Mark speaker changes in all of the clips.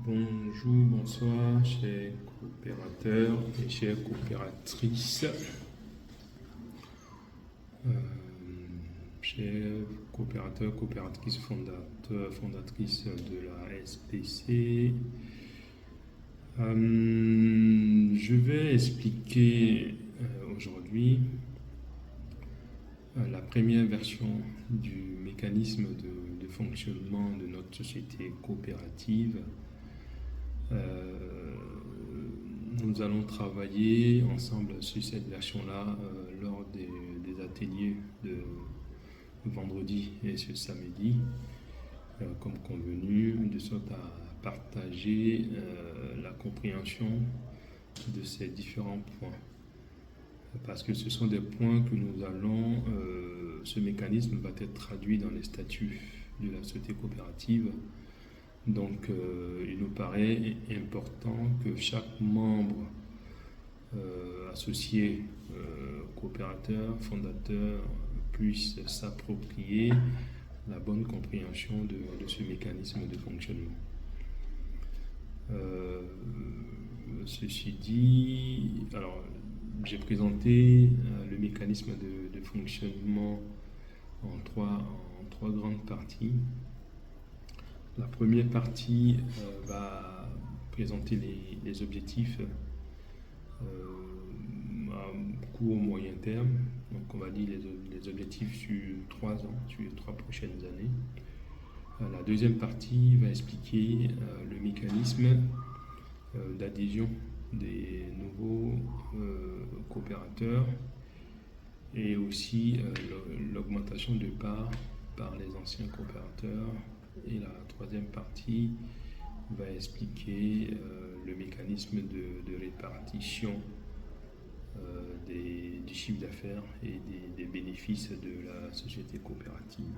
Speaker 1: Bonjour, bonsoir, chers coopérateurs et chères coopératrices. Euh, Chers coopérateurs, coopératrices, fondateurs, fondatrices de la SPC. Je vais expliquer aujourd'hui la première version du mécanisme de fonctionnement de notre société coopérative. Nous allons travailler ensemble sur cette version-là lors des ateliers de vendredi et ce samedi, comme convenu, de sorte à partager la compréhension de ces différents points. Parce que ce sont des points que nous allons, ce mécanisme va être traduit dans les statuts de la société coopérative. Donc, il nous paraît important que chaque membre associé, coopérateur, fondateur, puisse s'approprier la bonne compréhension de ce mécanisme de fonctionnement. Ceci dit, alors, j'ai présenté le mécanisme de fonctionnement en trois grandes parties. La première partie va présenter les objectifs à court moyen terme. Donc on va dire les objectifs sur 3 ans, sur les 3 prochaines années. La deuxième partie va expliquer le mécanisme d'adhésion des nouveaux coopérateurs et aussi l'augmentation de parts par les anciens coopérateurs. Et la troisième partie va expliquer le mécanisme de répartition du chiffre d'affaires et des bénéfices de la société coopérative.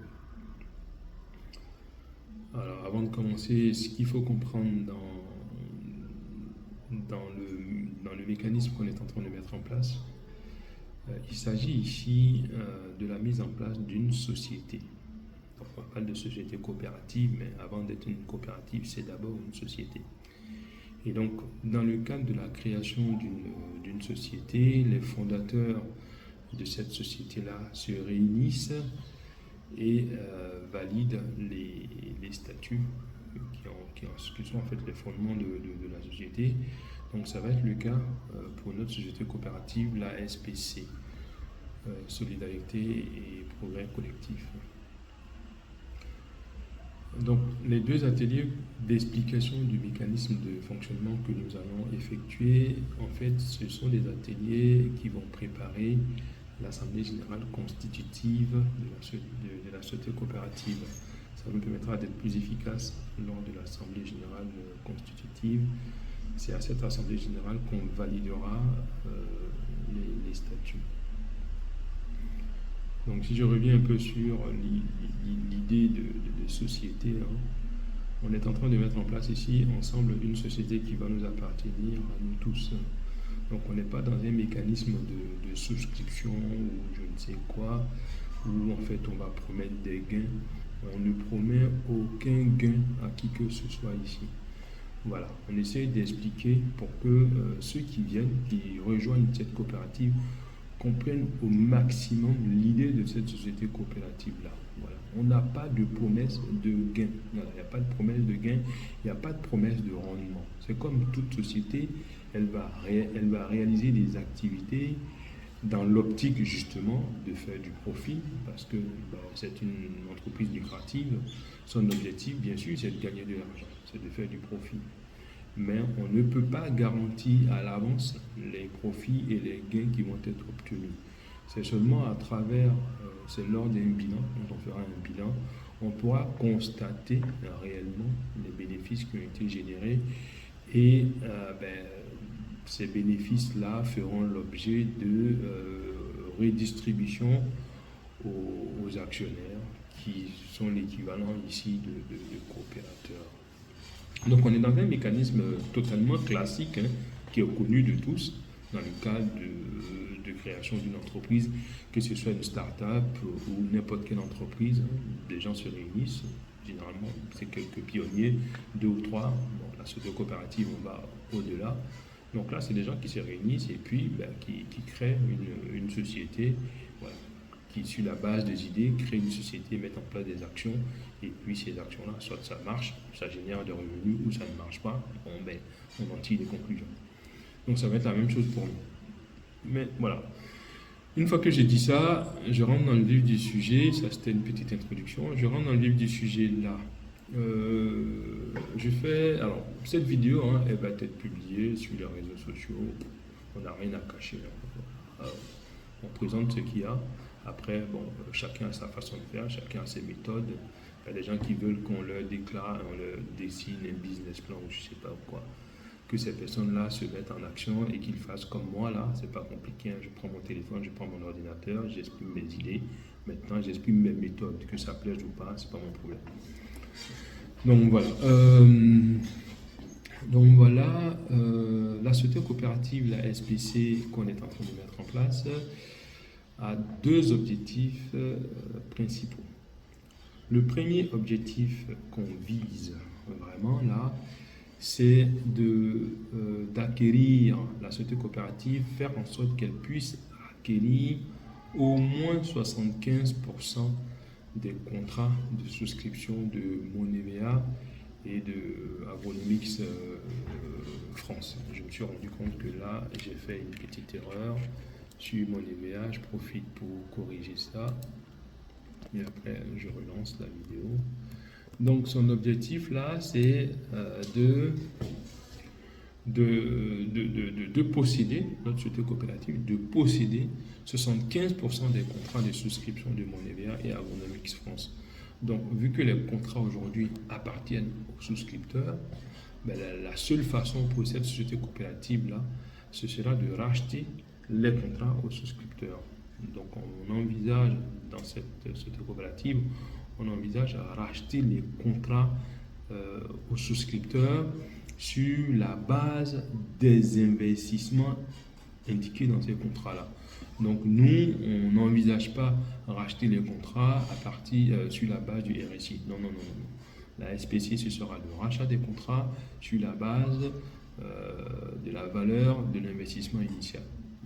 Speaker 1: Alors, avant de commencer, ce qu'il faut comprendre dans le mécanisme qu'on est en train de mettre en place, il s'agit ici de la mise en place d'une société. Donc, on parle de société coopérative, mais avant d'être une coopérative, c'est d'abord une société. Et donc, dans le cadre de la création d'une société, les fondateurs de cette société-là se réunissent et valident les statuts qui sont en fait les fondements de la société. Donc, ça va être le cas pour notre société coopérative, la SPC, Solidarité et Progrès Collectif. Donc, les deux ateliers d'explication du mécanisme de fonctionnement que nous allons effectuer, en fait, ce sont des ateliers qui vont préparer l'Assemblée générale constitutive de la société coopérative. Ça nous permettra d'être plus efficaces lors de l'Assemblée générale constitutive. C'est à cette Assemblée générale qu'on validera les statuts. Donc, si je reviens un peu sur l'idée de société, on est en train de mettre en place ici ensemble une société qui va nous appartenir à nous tous. Donc, on n'est pas dans un mécanisme de souscription ou je ne sais quoi, où en fait on va promettre des gains. On ne promet aucun gain à qui que ce soit ici. Voilà, on essaie d'expliquer pour que ceux qui viennent, qui rejoignent cette coopérative, comprennent au maximum l'idée de cette société coopérative-là. Voilà. On n'a pas de promesse de gain. Voilà. Il n'y a pas de promesse de gain, il n'y a pas de promesse de rendement. C'est comme toute société, elle va réaliser des activités dans l'optique justement de faire du profit, parce que c'est une entreprise lucrative. Son objectif, bien sûr, c'est de gagner de l'argent, c'est de faire du profit. Mais on ne peut pas garantir à l'avance les profits et les gains qui vont être obtenus. C'est seulement à travers, c'est lors d'un bilan, quand on fera un bilan, on pourra constater réellement les bénéfices qui ont été générés et ces bénéfices-là feront l'objet de redistribution aux actionnaires qui sont l'équivalent ici de coopérateurs. Donc on est dans un mécanisme totalement classique qui est connu de tous dans le cadre de création d'une entreprise, que ce soit une start-up ou n'importe quelle entreprise. Des gens se réunissent, généralement, c'est quelques pionniers, 2 ou 3. Bon, la société coopérative, on va au-delà. Donc là, c'est des gens qui se réunissent et puis qui créent une société, voilà, qui, sur la base des idées, créent une société, mettent en place des actions. Et puis ces actions-là, soit ça marche, ça génère des revenus, ou ça ne marche pas, on en tire des conclusions. Donc ça va être la même chose pour nous. Mais voilà. Une fois que j'ai dit ça, je rentre dans le vif du sujet. Ça, c'était une petite introduction. Je rentre dans le vif du sujet là. Alors, cette vidéo, hein, elle va être publiée sur les réseaux sociaux. On n'a rien à cacher. On présente ce qu'il y a. Après, bon, chacun a sa façon de faire, chacun a ses méthodes. Il y a des gens qui veulent qu'on leur déclare, on leur dessine un business plan ou je ne sais pas quoi. Que ces personnes-là se mettent en action et qu'ils fassent comme moi là, c'est pas compliqué, hein. Je prends mon téléphone, je prends mon ordinateur, j'exprime mes idées, maintenant j'exprime mes méthodes, que ça plaise ou pas, c'est pas mon problème. Donc voilà, la société coopérative, la SPC qu'on est en train de mettre en place, a 2 objectifs principaux. Le premier objectif qu'on vise vraiment là, c'est d'acquérir la société coopérative, faire en sorte qu'elle puisse acquérir au moins 75% des contrats de souscription de Monevea et de Agronomics France. Je me suis rendu compte que là, j'ai fait une petite erreur sur Monevea. Je profite pour corriger ça. Et après, je relance la vidéo. Donc, son objectif là, c'est de posséder, notre société coopérative, de posséder 75% des contrats de souscription de Monevea et Agronomics France. Donc, vu que les contrats aujourd'hui appartiennent aux souscripteurs, la seule façon pour cette société coopérative-là, ce sera de racheter les contrats aux souscripteurs. Donc, on envisage dans cette société coopérative, on envisage à racheter les contrats aux souscripteurs sur la base des investissements indiqués dans ces contrats-là. Donc nous, on n'envisage pas racheter les contrats à partir sur la base du RSI. Non. La SPC, ce sera le rachat des contrats sur la base de la valeur de l'investissement initial.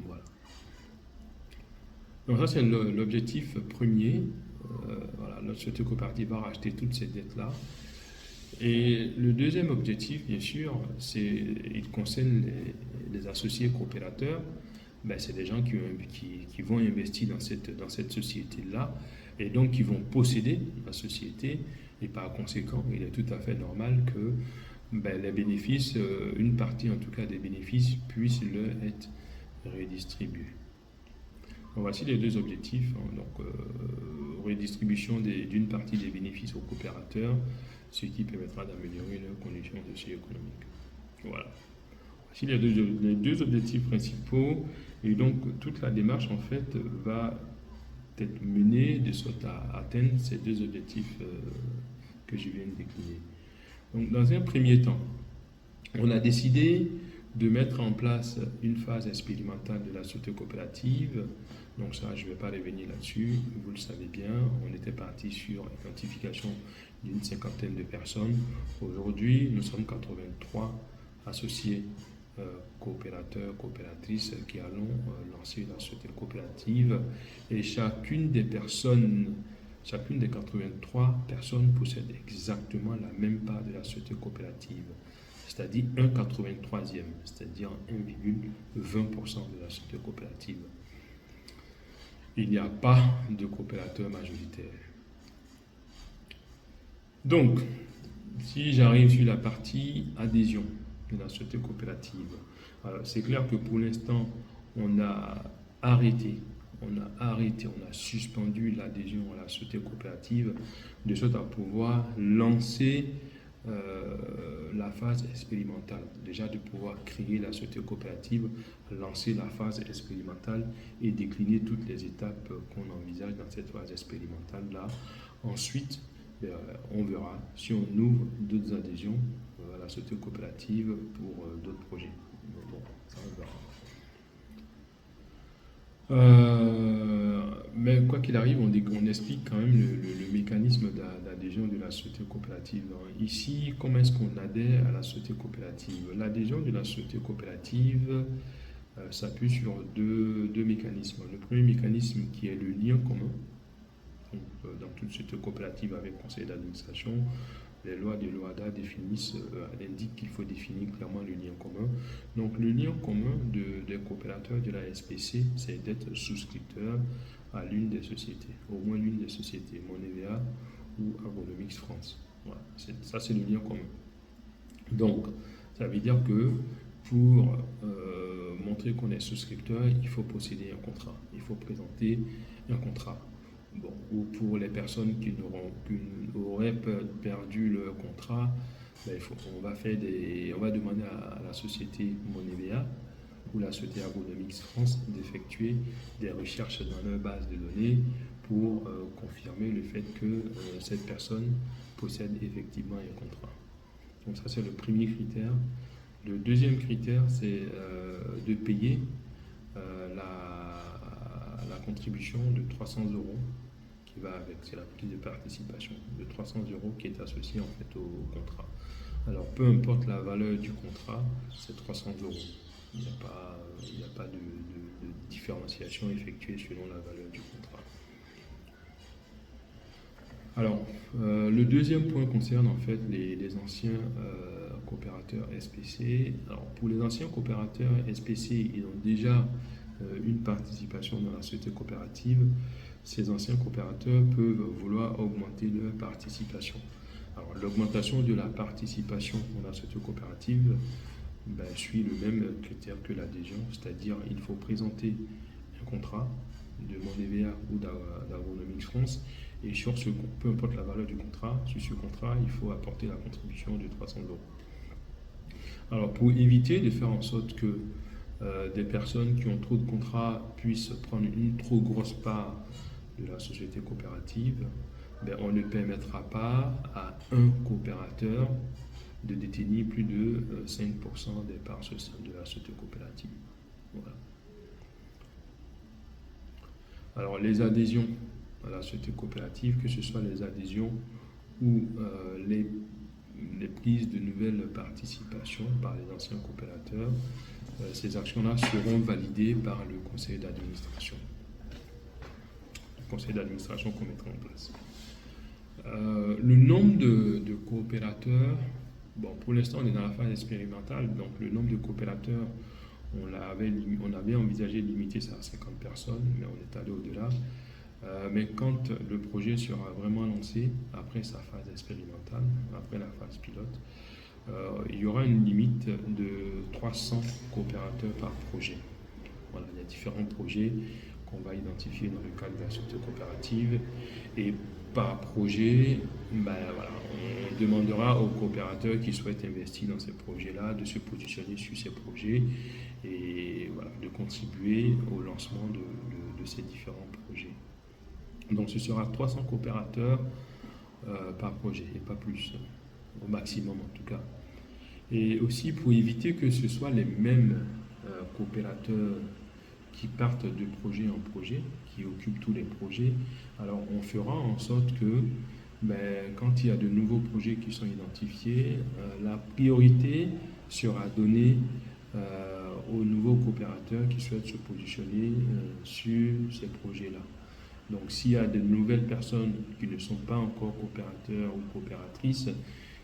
Speaker 1: Voilà. Donc ça, c'est l'objectif premier. Voilà, notre société coopérative va racheter toutes ces dettes-là. Et le deuxième objectif, bien sûr, il concerne les associés coopérateurs. C'est des gens qui vont investir dans cette société-là et donc qui vont posséder la société. Et par conséquent, il est tout à fait normal que les bénéfices, une partie en tout cas des bénéfices, puissent leur être redistribués. Donc, voici les 2 objectifs. Donc, redistribution d'une partie des bénéfices aux coopérateurs, ce qui permettra d'améliorer leurs conditions socio-économiques. Voilà. Voici les deux objectifs principaux. Et donc, toute la démarche, en fait, va être menée de sorte à atteindre ces 2 objectifs que je viens de décliner. Donc, dans un premier temps, on a décidé de mettre en place une phase expérimentale de la société coopérative. Donc ça, je ne vais pas revenir là-dessus, vous le savez bien, on était parti sur l'identification d'une 50aine de personnes. Aujourd'hui, nous sommes 83 associés coopérateurs, coopératrices qui allons lancer la société coopérative. Et chacune des 83 personnes possède exactement la même part de la société coopérative, c'est-à-dire 1,83e, c'est-à-dire 1,20% de la société coopérative. Il n'y a pas de coopérateur majoritaire. Donc, si j'arrive sur la partie adhésion de la société coopérative, c'est clair que pour l'instant, on a suspendu l'adhésion à la société coopérative de sorte à pouvoir lancer la phase expérimentale, déjà de pouvoir créer la société coopérative, lancer la phase expérimentale et décliner toutes les étapes qu'on envisage dans cette phase expérimentale-là. Ensuite, on verra si on ouvre d'autres adhésions à la société coopérative pour d'autres projets. Bon, ça on verra. Mais quoi qu'il arrive, on explique quand même le mécanisme d'adhésion de la société coopérative. Donc, ici, comment est-ce qu'on adhère à la société coopérative? L'adhésion de la société coopérative s'appuie sur deux mécanismes. Le premier mécanisme qui est le lien commun. Donc, dans toute société coopérative avec conseil d'administration, les lois de l'OHADA indiquent qu'il faut définir clairement le lien commun. Donc le lien commun des coopérateurs de la SPC, c'est d'être souscripteur à l'une des sociétés, au moins l'une des sociétés, Monevea ou Agronomics France. Voilà, ça c'est le lien commun. Donc ça veut dire que pour montrer qu'on est souscripteur, il faut posséder un contrat, il faut présenter un contrat. Bon, ou pour les personnes qui auraient perdu leur contrat, ben, on va demander à la société Monevea ou la société Agronomics France d'effectuer des recherches dans leur base de données pour confirmer le fait que cette personne possède effectivement un contrat. Donc ça c'est le premier critère. Le deuxième critère c'est de payer la contribution de 300 euros qui va avec, c'est la prise de participation de 300 euros qui est associée en fait au contrat. Alors peu importe la valeur du contrat, c'est 300 euros. Il n'y a pas de différenciation effectuée selon la valeur du contrat. Alors, le deuxième point concerne en fait les anciens coopérateurs SPC. Alors, pour les anciens coopérateurs SPC, ils ont déjà une participation dans la société coopérative. Ces anciens coopérateurs peuvent vouloir augmenter leur participation. Alors, l'augmentation de la participation dans la société coopérative suit le même critère que l'adhésion, c'est-à-dire il faut présenter un contrat de Monevea ou d'Agronomics France, et sur ce, peu importe la valeur du contrat, sur ce contrat, il faut apporter la contribution de 300 euros. Alors, pour éviter de faire en sorte que des personnes qui ont trop de contrats puissent prendre une trop grosse part de la société coopérative, on ne permettra pas à un coopérateur de détenir plus de 5% des parts sociales de la société coopérative. Voilà. Alors les adhésions à la société coopérative, que ce soit les adhésions ou les prises de nouvelles participations par les anciens coopérateurs, ces actions-là seront validées par le conseil d'administration. Le conseil d'administration qu'on mettra en place. Le nombre de coopérateurs, bon, pour l'instant on est dans la phase expérimentale, donc le nombre de coopérateurs, on avait envisagé de limiter ça à 50 personnes, mais on est allé au-delà. Mais quand le projet sera vraiment lancé, après sa phase expérimentale, après la phase pilote, il y aura une limite de 300 coopérateurs par projet. Voilà, il y a différents projets qu'on va identifier dans le cadre de la société coopérative, et par projet, on demandera aux coopérateurs qui souhaitent investir dans ces projets-là de se positionner sur ces projets et voilà, de contribuer au lancement de ces différents projets. Donc ce sera 300 coopérateurs par projet et pas plus, au maximum en tout cas. Et aussi pour éviter que ce soit les mêmes coopérateurs qui partent de projet en projet, qui occupent tous les projets, alors on fera en sorte que quand il y a de nouveaux projets qui sont identifiés, la priorité sera donnée aux nouveaux coopérateurs qui souhaitent se positionner sur ces projets-là. Donc s'il y a de nouvelles personnes qui ne sont pas encore coopérateurs ou coopératrices,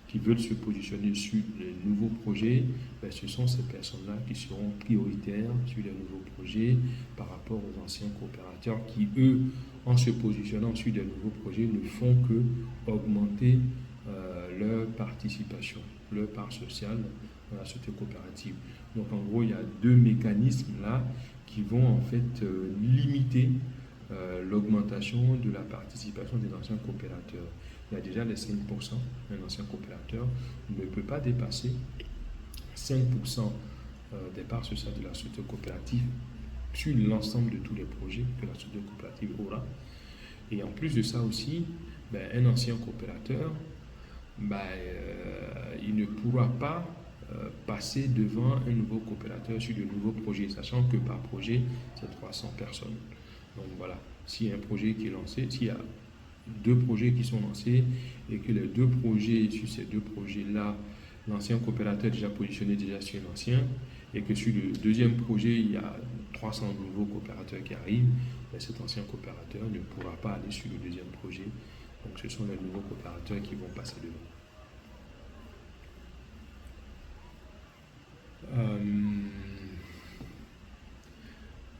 Speaker 1: qui veulent se positionner sur les nouveaux projets, ce sont ces personnes-là qui seront prioritaires sur les nouveaux projets par rapport aux anciens coopérateurs qui, eux, en se positionnant sur des nouveaux projets, ne font que augmenter leur participation, leur part sociale dans la société coopérative. Donc en gros, il y a deux mécanismes là qui vont en fait limiter l'augmentation de la participation des anciens coopérateurs. Il y a déjà les 5%, un ancien coopérateur ne peut pas dépasser 5% des parts sociales de la société coopérative sur l'ensemble de tous les projets que la société coopérative aura. Et en plus de ça aussi, un ancien coopérateur, il ne pourra pas passer devant un nouveau coopérateur sur de nouveaux projets, sachant que par projet, c'est 300 personnes. Donc voilà, s'il y a un projet qui est lancé, s'il y a deux projets qui sont lancés et que les deux projets, sur ces deux projets-là, l'ancien coopérateur est déjà positionné déjà sur l'ancien et que sur le deuxième projet, il y a 300 nouveaux coopérateurs qui arrivent, ben cet ancien coopérateur ne pourra pas aller sur le deuxième projet. Donc ce sont les nouveaux coopérateurs qui vont passer devant.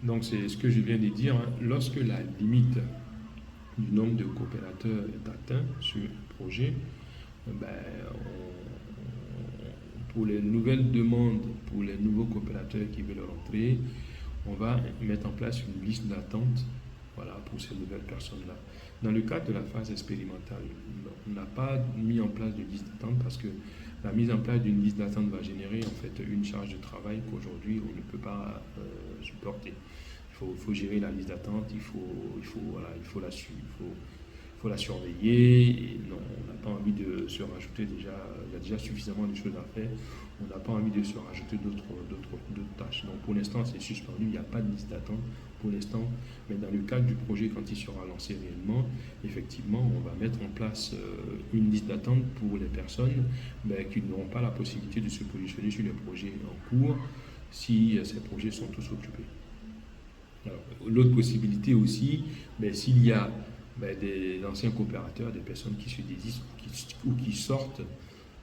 Speaker 1: Donc c'est ce que je viens de dire, hein. Lorsque la limite du nombre de coopérateurs est atteint sur un projet, ben, pour les nouvelles demandes, pour les nouveaux coopérateurs qui veulent rentrer, on va mettre en place une liste d'attente, voilà, pour ces nouvelles personnes-là. Dans le cadre de la phase expérimentale, on n'a pas mis en place de liste d'attente parce que la mise en place d'une liste d'attente va générer en fait une charge de travail qu'aujourd'hui on ne peut pas supporter. Il faut gérer la liste d'attente, il faut la surveiller. Et non, on n'a pas envie de se rajouter déjà, il y a déjà suffisamment de choses à faire. On n'a pas envie de se rajouter d'autres tâches. Donc pour l'instant, c'est suspendu, il n'y a pas de liste d'attente pour l'instant. Mais dans le cadre du projet, quand il sera lancé réellement, effectivement, on va mettre en place une liste d'attente pour les personnes qui n'auront pas la possibilité de se positionner sur les projets en cours si ces projets sont tous occupés. L'autre possibilité aussi, s'il y a des anciens coopérateurs, des personnes qui se désistent ou qui sortent,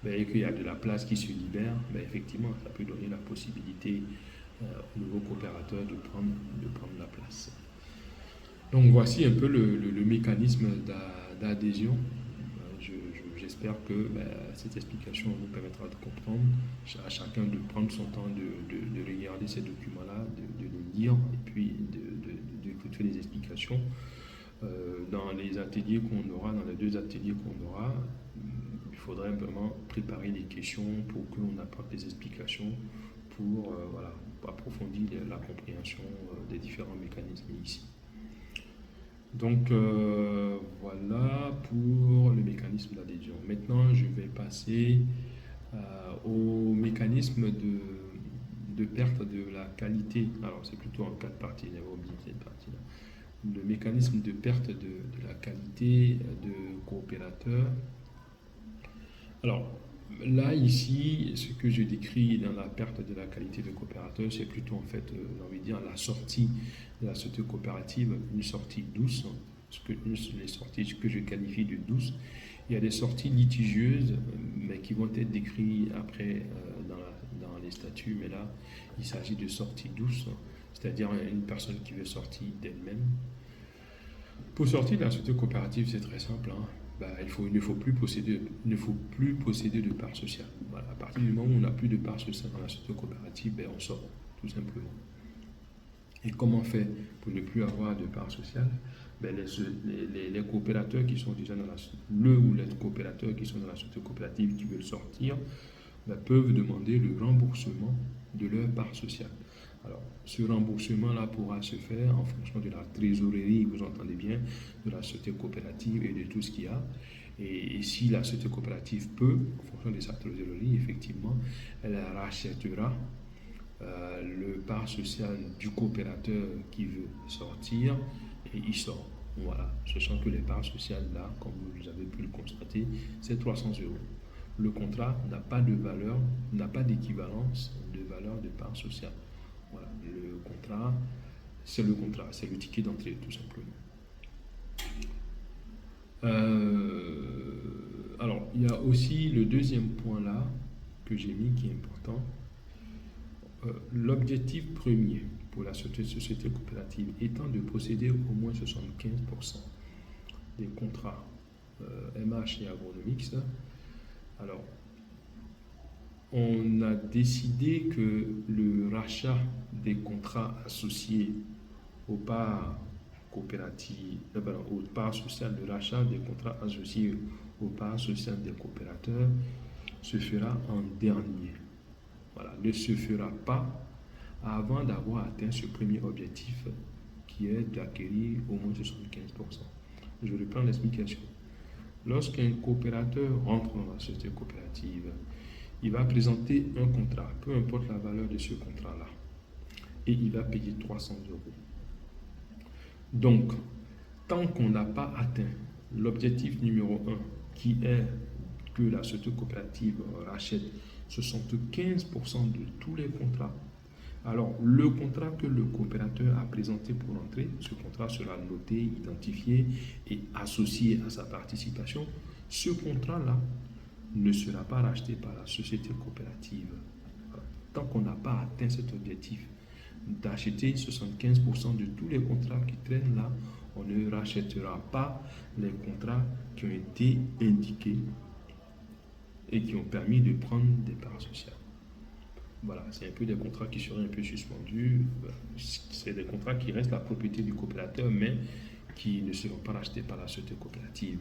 Speaker 1: et qu'il y a de la place qui se libère, effectivement, ça peut donner la possibilité aux nouveaux coopérateurs de prendre la place. Donc voici un peu le mécanisme d'adhésion. J'espère que cette explication vous permettra de comprendre, à chacun de prendre son temps de regarder ces documents-là, de les lire et puis d'écouter les explications. Dans les ateliers qu'on aura, dans les 2 ateliers qu'on aura, il faudrait vraiment préparer des questions pour que l'on apporte des explications pour approfondir la compréhension des différents mécanismes ici. Donc voilà pour le mécanisme d'adhésion. Maintenant, je vais passer au mécanisme de perte de la qualité. Alors, c'est plutôt en 4 parties, j'avais oublié cette partie-là. Le mécanisme de perte de la qualité de coopérateur. Alors, là, ici, ce que je décris dans la perte de la qualité de coopérateur, c'est plutôt en fait, j'ai envie de dire, la sortie de la société coopérative, une sortie douce, les sorties que je qualifie de douces. Il y a des sorties litigieuses, mais qui vont être décrites après dans les statuts, mais là, il s'agit de sorties douces, c'est-à-dire une personne qui veut sortir d'elle-même. Pour sortir de la société coopérative, c'est très simple, hein. Il ne faut plus posséder de part sociale. Voilà, à partir du moment où on n'a plus de part sociale dans la société coopérative, on sort, tout simplement. Et comment on fait pour ne plus avoir de part sociale? Les coopérateurs qui sont déjà les coopérateurs qui sont dans la société coopérative qui veulent sortir peuvent demander le remboursement de leur part sociale. Alors, ce remboursement-là pourra se faire en fonction de la trésorerie, vous entendez bien, de la société coopérative et de tout ce qu'il y a. Et si la société coopérative peut, en fonction de sa trésorerie, effectivement, elle rachètera le part social du coopérateur qui veut sortir et il sort. Voilà, sachant que les parts sociales là, comme vous avez pu le constater, c'est 300 €. Le contrat n'a pas de valeur, n'a pas d'équivalence de valeur de part sociale. Voilà, le contrat, c'est le ticket d'entrée tout simplement. Alors, il y a aussi le deuxième point là que j'ai mis qui est important. L'objectif premier pour la société coopérative étant de posséder au moins 75% des contrats MH et Agronomics. Alors, on a décidé que le rachat des contrats associés aux parts coopératives, aux parts sociales, le rachat des contrats associés aux parts sociales des coopérateurs se fera en dernier. Voilà, ne se fera pas avant d'avoir atteint ce premier objectif qui est d'acquérir au moins 75%. Je reprends l'explication. Lorsqu'un coopérateur rentre dans la société coopérative, il va présenter un contrat, peu importe la valeur de ce contrat-là, et il va payer 300 €. Donc, tant qu'on n'a pas atteint l'objectif numéro un, qui est que la société coopérative rachète 75% de tous les contrats, alors le contrat que le coopérateur a présenté pour entrer, ce contrat sera noté, identifié et associé à sa participation. Ce contrat-là ne sera pas racheté par la société coopérative. Tant qu'on n'a pas atteint cet objectif d'acheter 75% de tous les contrats qui traînent là, on ne rachètera pas les contrats qui ont été indiqués et qui ont permis de prendre des parts sociales. Voilà, c'est un peu des contrats qui seraient un peu suspendus. C'est des contrats qui restent la propriété du coopérateur, mais qui ne seront pas rachetés par la société coopérative.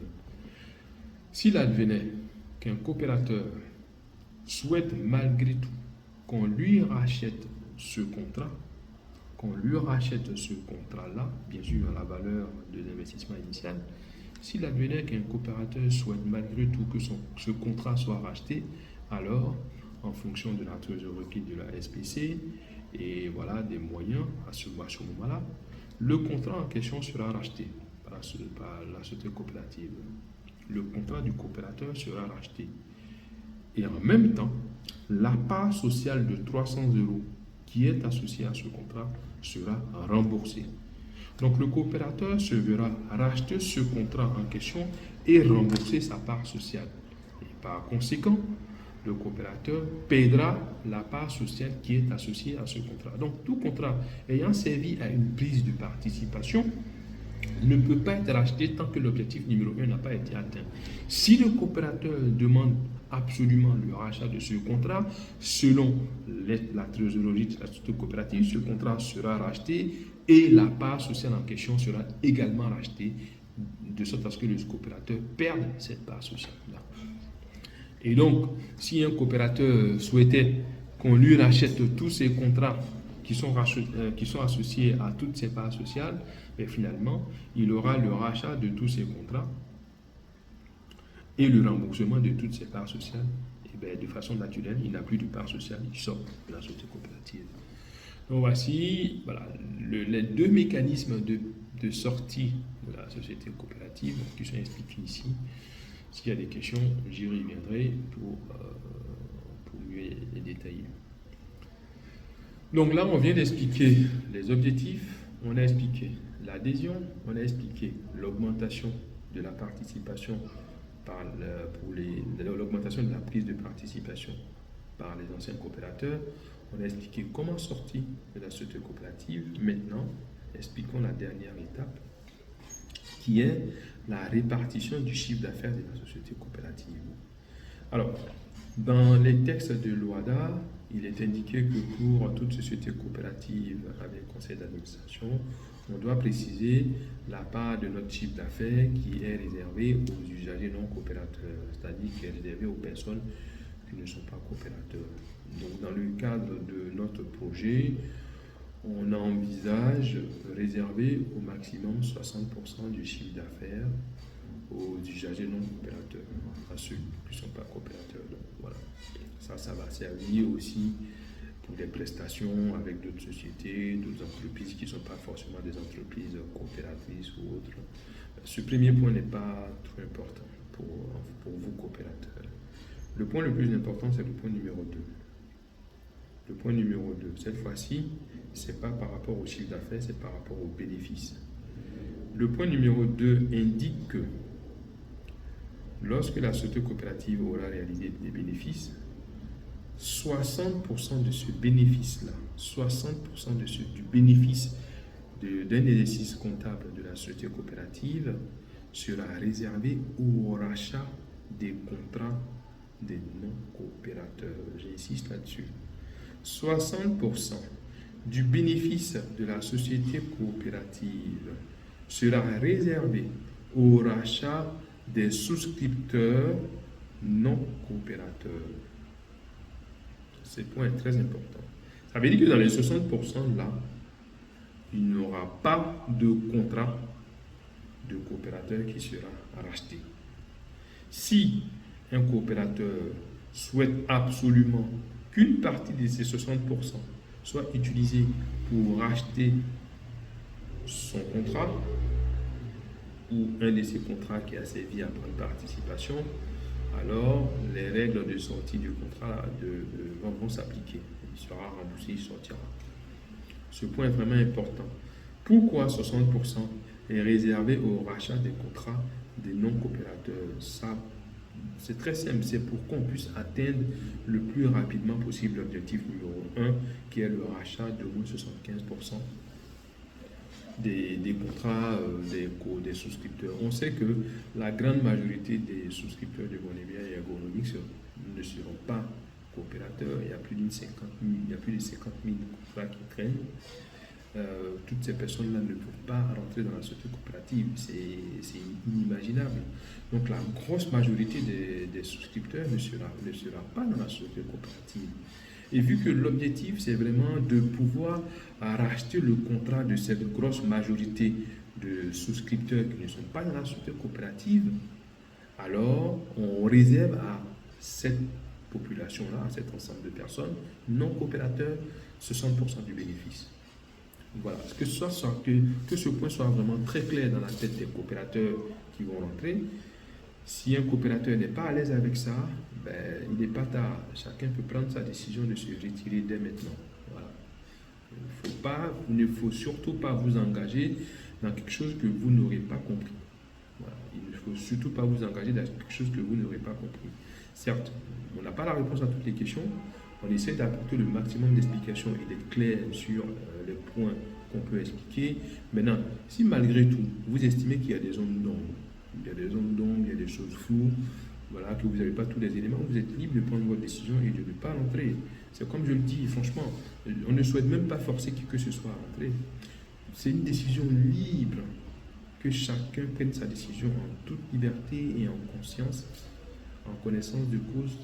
Speaker 1: S'il advenait qu'un coopérateur souhaite malgré tout qu'on lui rachète ce contrat, là bien sûr à la valeur de l'investissement initial, s'il advenait qu'un coopérateur souhaite malgré tout que ce contrat soit racheté, alors, en fonction de la trésorerie de la SPC et voilà des moyens à ce moment-là, le contrat en question sera racheté par la société coopérative. Le contrat du coopérateur sera racheté. Et en même temps, la part sociale de 300 € qui est associée à ce contrat sera remboursée. Donc le coopérateur se verra racheter ce contrat en question et rembourser sa part sociale. Et par conséquent, le coopérateur paiera la part sociale qui est associée à ce contrat. Donc tout contrat ayant servi à une prise de participation ne peut pas être racheté tant que l'objectif numéro 1 n'a pas été atteint. Si le coopérateur demande absolument le rachat de ce contrat, selon la trésorerie de la société coopérative, ce contrat sera racheté et la part sociale en question sera également rachetée, de sorte à ce que le coopérateur perde cette part sociale-là. Et donc, si un coopérateur souhaitait qu'on lui rachète tous ces contrats qui sont associés à toutes ces parts sociales, mais finalement, il aura le rachat de tous ces contrats et le remboursement de toutes ces parts sociales. Et bien, de façon naturelle, il n'a plus de part sociale, il sort de la société coopérative. Donc voici les deux mécanismes de sortie de la société coopérative qui sont expliqués ici. S'il y a des questions, j'y reviendrai pour mieux les détailler. Donc là, on vient d'expliquer les objectifs, on a expliqué l'adhésion, on a expliqué l'augmentation de la participation l'augmentation de la prise de participation par les anciens coopérateurs. On a expliqué comment sortir de la société coopérative. Maintenant, expliquons la dernière étape, qui est la répartition du chiffre d'affaires de la société coopérative. Alors, dans les textes de l'OHADA, il est indiqué que pour toute société coopérative avec conseil d'administration, on doit préciser la part de notre chiffre d'affaires qui est réservée aux usagers non coopérateurs, c'est-à-dire qui est réservée aux personnes qui ne sont pas coopérateurs. Donc, dans le cadre de notre projet, on envisage réserver au maximum 60% du chiffre d'affaires aux usagers non coopérateurs, à ceux qui ne sont pas coopérateurs. Donc, voilà. Ça va servir aussi pour des prestations avec d'autres sociétés, d'autres entreprises qui ne sont pas forcément des entreprises coopératrices ou autres. Ce premier point n'est pas trop important pour vous coopérateurs. Le point le plus important, c'est le point numéro 2. Le point numéro 2, cette fois-ci, ce n'est pas par rapport au chiffre d'affaires, c'est par rapport aux bénéfices. Le point numéro 2 indique que lorsque la société coopérative aura réalisé des bénéfices, 60% de ce bénéfice-là, 60% du bénéfice d'un exercice comptable de la société coopérative sera réservé au rachat des contrats des non-coopérateurs. J'insiste là-dessus. 60% du bénéfice de la société coopérative sera réservé au rachat des souscripteurs non coopérateurs. Ce point est très important. Ça veut dire que dans les 60% là, il n'y aura pas de contrat de coopérateur qui sera racheté. Si un coopérateur souhaite absolument qu'une partie de ces 60% soit utilisée pour racheter son contrat, ou un de ces contrats qui a servi à prendre participation, alors les règles de sortie du contrat vont s'appliquer. Il sera remboursé, il sortira. Ce point est vraiment important. Pourquoi 60% est réservé au rachat des contrats des non-coopérateurs? Ça, c'est très simple, c'est pour qu'on puisse atteindre le plus rapidement possible l'objectif numéro 1, qui est le rachat de moins 75% des contrats des souscripteurs. On sait que la grande majorité des souscripteurs de Bonebia et Ergonomix ne seront pas coopérateurs. Il y a plus de 50 000 contrats qui traînent. Toutes ces personnes-là ne peuvent pas rentrer dans la société coopérative. C'est inimaginable. Donc la grosse majorité des souscripteurs ne sera pas dans la société coopérative. Et vu que l'objectif, c'est vraiment de pouvoir racheter le contrat de cette grosse majorité de souscripteurs qui ne sont pas dans la société coopérative, alors on réserve à cette population-là, à cet ensemble de personnes non coopérateurs, 60% du bénéfice. Voilà, que ce point soit vraiment très clair dans la tête des coopérateurs qui vont rentrer. Si un coopérateur n'est pas à l'aise avec ça, ben, il n'est pas tard. Chacun peut prendre sa décision de se retirer dès maintenant. Voilà. Il ne faut surtout pas vous engager dans quelque chose que vous n'aurez pas compris. Voilà. Il ne faut surtout pas vous engager dans quelque chose que vous n'aurez pas compris. Certes, on n'a pas la réponse à toutes les questions. On essaie d'apporter le maximum d'explications et d'être clair sur les points qu'on peut expliquer. Maintenant, si malgré tout, vous estimez qu'il y a des zones d'ombre, il y a des zones d'ombre, il y a des choses floues, voilà, que vous n'avez pas tous les éléments, vous êtes libre de prendre votre décision et de ne pas rentrer. C'est comme je le dis, franchement, on ne souhaite même pas forcer qui que ce soit à rentrer. C'est une décision libre, que chacun prenne sa décision en toute liberté et en conscience, en connaissance de cause,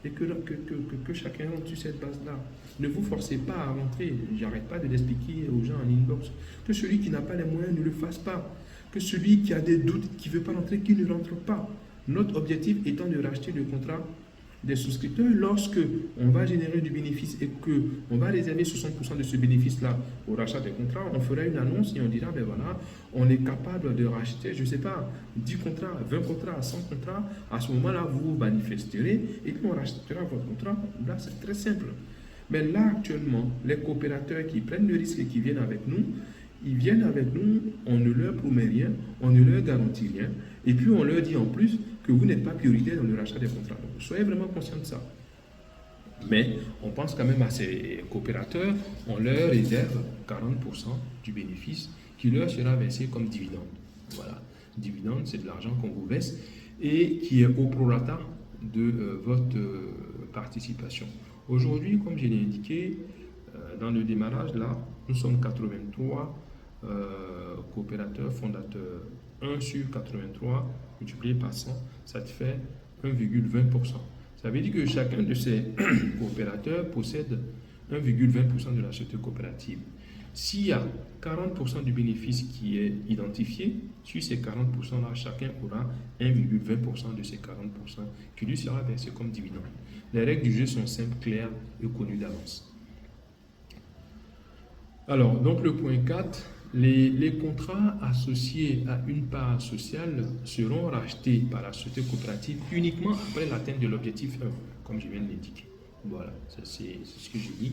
Speaker 1: et que chacun rentre sur cette base-là. Ne vous forcez pas à rentrer. J'arrête pas de l'expliquer aux gens en inbox. Que celui qui n'a pas les moyens ne le fasse pas. Que celui qui a des doutes, qui ne veut pas rentrer, qu'il ne rentre pas. Notre objectif étant de racheter le contrat des souscripteurs. Lorsque on va générer du bénéfice et qu'on va réserver 60% de ce bénéfice-là au rachat des contrats, on fera une annonce et on dira, ben voilà, on est capable de racheter, je ne sais pas, 10 contrats, 20 contrats, 100 contrats. À ce moment-là, vous vous manifesterez et puis on rachètera votre contrat. Là, c'est très simple. Mais là, actuellement, les coopérateurs qui prennent le risque et qui viennent avec nous, ils viennent avec nous, on ne leur promet rien, on ne leur garantit rien, et puis on leur dit en plus que vous n'êtes pas prioritaire dans le rachat des contrats. Donc, soyez vraiment conscients de ça. Mais on pense quand même à ces coopérateurs, on leur réserve 40% du bénéfice qui leur sera versé comme dividende. Voilà, dividende, c'est de l'argent qu'on vous verse et qui est au prorata de votre participation. Aujourd'hui, comme je l'ai indiqué, dans le démarrage, là, nous sommes 83 coopérateurs fondateurs. 1 sur 83 multiplié par 100, ça te fait 1,20%. Ça veut dire que chacun de ces coopérateurs possède 1,20% de la société coopérative. S'il y a 40% du bénéfice qui est identifié, sur ces 40%-là, chacun aura 1,20% de ces 40% qui lui sera versé comme dividende. Les règles du jeu sont simples, claires et connues d'avance. Alors, donc le point 4, les contrats associés à une part sociale seront rachetés par la société coopérative uniquement après l'atteinte de l'objectif 1, comme je viens de l'indiquer. Voilà, c'est ce que j'ai dit.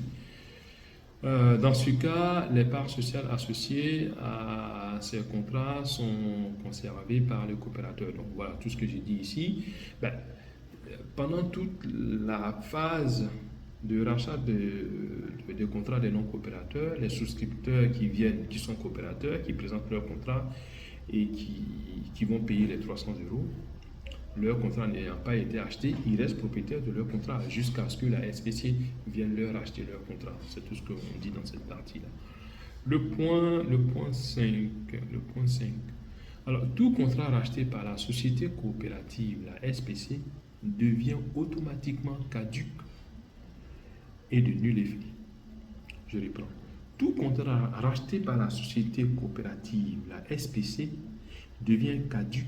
Speaker 1: Dans ce cas, les parts sociales associées à ces contrats sont conservées par le coopérateur. Donc voilà tout ce que j'ai dit ici. Pendant toute la phase de rachat de contrats des non-coopérateurs, les souscripteurs qui sont coopérateurs, qui présentent leur contrat et qui vont payer les 300 €, leur contrat n'ayant pas été acheté, ils restent propriétaires de leur contrat jusqu'à ce que la SPC vienne leur acheter leur contrat. C'est tout ce qu'on dit dans cette partie-là. Le point 5. Alors, tout contrat racheté par la société coopérative, la SPC, devient automatiquement caduc et de nul effet. Je reprends. Tout contrat racheté par la société coopérative, la SPC, devient caduc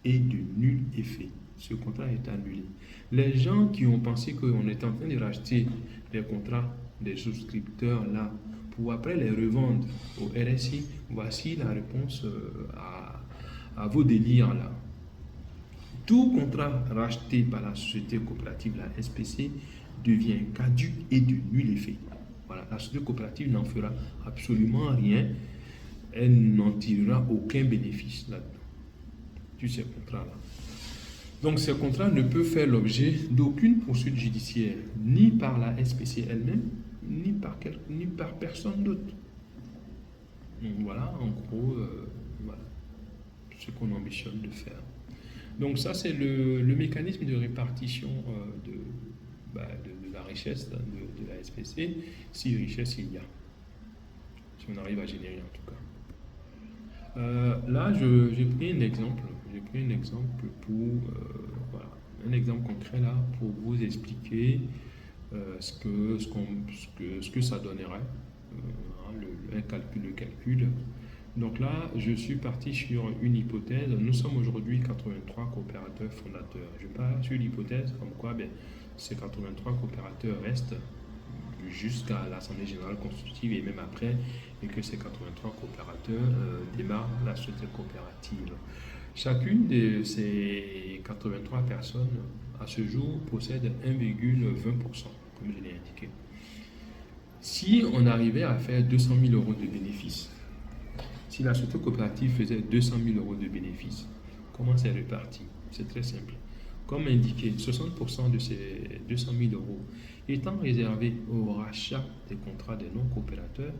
Speaker 1: et de nul effet. Ce contrat est annulé. Les gens qui ont pensé qu'on était en train de racheter les contrats des souscripteurs là pour après les revendre au RSI, voici la réponse à vos délires là. Tout contrat racheté par la société coopérative, la SPC, devient caduc et de nul effet. Voilà, la société coopérative n'en fera absolument rien. Elle n'en tirera aucun bénéfice là-dedans. Tous ces contrats-là. Donc ces contrats ne peuvent faire l'objet d'aucune poursuite judiciaire, ni par la SPC elle-même, ni par personne d'autre. Donc voilà, en gros, voilà, ce qu'on ambitionne de faire. Donc ça, c'est le mécanisme de répartition de la richesse de la SPC, si richesse il y a, si on arrive à générer en tout cas. Là, j'ai pris un exemple. J'ai pris un exemple voilà, un exemple concret là pour vous expliquer ce que ça donnerait, le calcul. Donc là, je suis parti sur une hypothèse. Nous sommes aujourd'hui 83 coopérateurs fondateurs. Je pars sur l'hypothèse comme quoi ces 83 coopérateurs restent jusqu'à l'Assemblée générale constitutive et même après, et que ces 83 coopérateurs démarrent la société coopérative. Chacune de ces 83 personnes, à ce jour, possède 1,20%, comme je l'ai indiqué. Si on arrivait à faire 200 000 euros de bénéfices, si la société coopérative faisait 200 000 euros de bénéfices, comment c'est réparti? C'est très simple. Comme indiqué, 60% de ces 200 000 euros étant réservés au rachat des contrats des non-coopérateurs,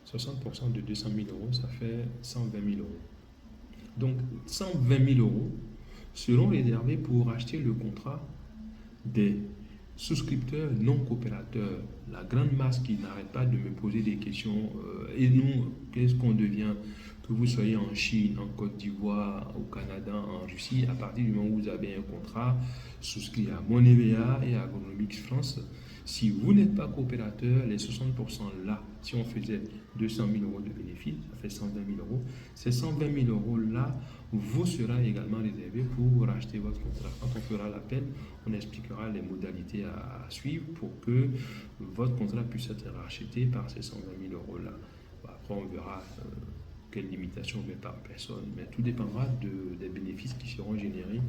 Speaker 1: 60% de 200 000 euros, ça fait 120 000 euros. Donc 120 000 euros seront réservés pour acheter le contrat des souscripteurs non coopérateurs, la grande masse qui n'arrête pas de me poser des questions. Et nous, qu'est-ce qu'on devient? Que vous soyez en Chine, en Côte d'Ivoire, au Canada, en Russie, à partir du moment où vous avez un contrat souscrit à Moneva et à Agronomics France, si vous n'êtes pas coopérateur, les 60% là, si on faisait 200 000 euros de bénéfice, ça fait 120 000 euros. Ces 120 000 euros là vous sera également réservé pour racheter votre contrat. Quand on fera l'appel, on expliquera les modalités à suivre pour que votre contrat puisse être racheté par ces 120 000 euros là. Après, on verra quelles limitations on met par personne, mais tout dépendra des bénéfices qui seront générés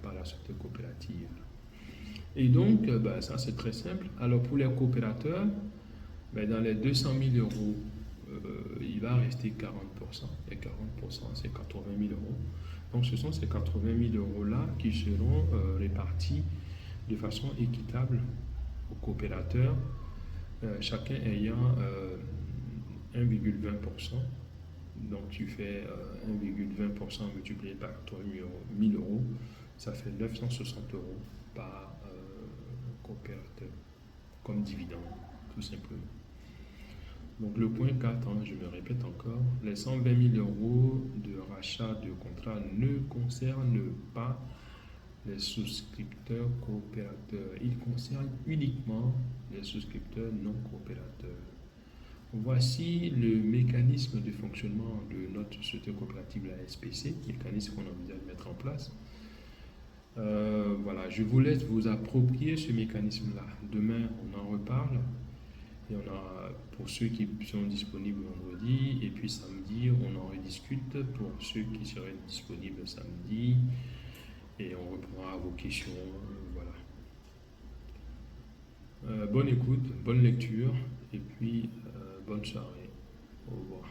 Speaker 1: par la société coopérative. Et donc, ça c'est très simple. Alors pour les coopérateurs, dans les 200 000 euros, il va rester 40%. Et 40%, c'est 80 000 euros. Donc ce sont ces 80 000 euros-là qui seront répartis de façon équitable aux coopérateurs, chacun ayant 1,20%. Donc tu fais 1,20% multiplié par 80 000 euros, ça fait 960 euros par coopérateur comme dividende, tout simplement. Donc le point 4, je me répète encore, les 120 000 euros de rachat de contrat ne concernent pas les souscripteurs coopérateurs. Ils concernent uniquement les souscripteurs non coopérateurs. Voici le mécanisme de fonctionnement de notre société coopérative, la SPC, mécanisme qu'on envisage de mettre en place. Voilà, je vous laisse vous approprier ce mécanisme-là. Demain, on en reparle. Et on a, pour ceux qui sont disponibles vendredi, et puis samedi, on en rediscute pour ceux qui seraient disponibles samedi. Et on reprendra vos questions. Voilà. Bonne écoute, bonne lecture, et puis bonne soirée. Au revoir.